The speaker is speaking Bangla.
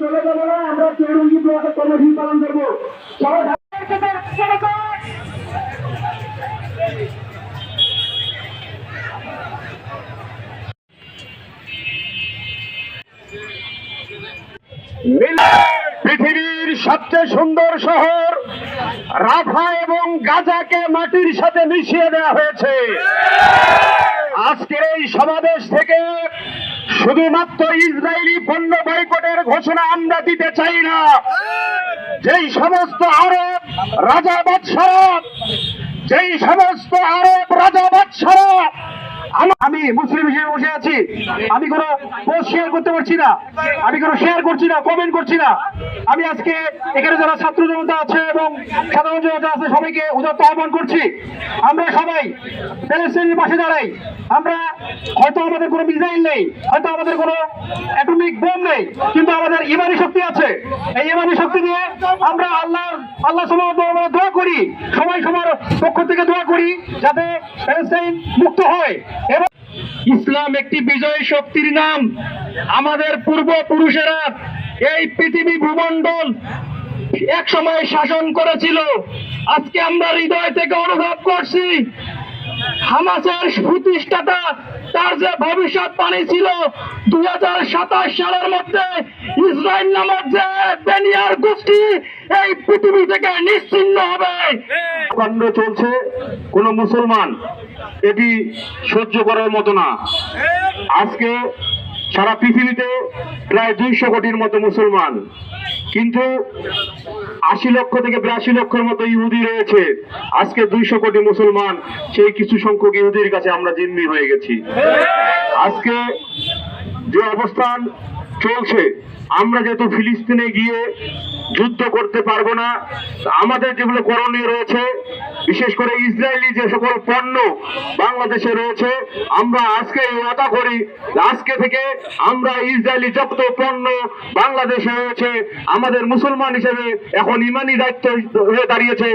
চলে যাবো না, আমরা চৌরঙ্গি ব্লকে কর্মসূচি পালন করবো। পৃথিবীর সবচেয়ে সুন্দর শহর রাফা এবং গাজাকে মাটির সাথে মিশিয়ে দেওয়া হয়েছে। আজকের এই সমাবেশ থেকে শুধুমাত্র ইসরায়েলি পণ্য বয়কটের ঘোষণা আমরা দিতে চাই না। যেই সমস্ত আরব রাজা বাদশারা আমি মুসলিম হিসেবে বসে আছি, আমি কোনো পোস্ট শেয়ার করতে পারছি না, আমি কোনো শেয়ার করছি না, কমেন্ট করছি না। আমি আজকে এখানে যারা ছাত্র জনতা আছে এবং সাধারণ জনতা আছে সবাইকে উদাত্ত আহ্বান করছি, আমরা সবাই প্যালেস্টাইনের পাশে দাঁড়াই। আমরা হয়তো আমাদের কোনো মিসাইল নেই, হয়তো আমাদের কোনো অ্যাটমিক বোম নেই, কিন্তু আমাদের ইমানি শক্তি আছে। এই ইমানি শক্তি নিয়ে আমরা আল্লাহ সুবহানাহু দোয়া করি, সবাই সবার পক্ষ থেকে দোয়া করি যাতে প্যালেস্টাইন মুক্ত হয়। এবং ইসলাম একটি বিজয়ী শক্তির নাম। আমাদের পূর্বপুরুষেরা এই পৃথিবী ভূমণ্ডল এক সময় শাসন করেছিল। আজকে আমরা হৃদয় থেকে অনুভব করছি হামাসের প্রতিষ্ঠাতা তার যে ভবিষ্যৎবাণী ছিল 2027 সালের মধ্যে ইসরায়েল নামক যে বেনিয়ার গোষ্ঠী এই পৃথিবী থেকে নিশ্চিহ্ন হবে। কাণ্ড চলছে, কোন মুসলমান এটি সহ্য করার মতো না। আজকে সারা পৃথিবীতে প্রায় 200 কোটির মতো মুসলমান, কিন্তু 80 লক্ষ থেকে 82 লক্ষের মতো ইহুদি রয়েছে। আজকে 200 কোটি মুসলমান, সেই কিছু সংখ্যক ইহুদির কাছে আমরা জিম্মি হয়ে গেছি। আজকে যে অবস্থান চলছে, আমরা যেহেতু ফিলিস্তিনে গিয়ে যুদ্ধ করতে পারবো না, আমাদের যেগুলো করণীয় রয়েছে, বিশেষ করে ইসরায়েলি যে সকল পণ্য বাংলাদেশে রয়েছে, আমরা আজকে ওয়াদা করি আজকে থেকে আমরা ইসরায়েলি যত পণ্য বাংলাদেশে রয়েছে, আমাদের মুসলমান হিসেবে এখন ইমানি দায়িত্ব হয়ে দাঁড়িয়েছে।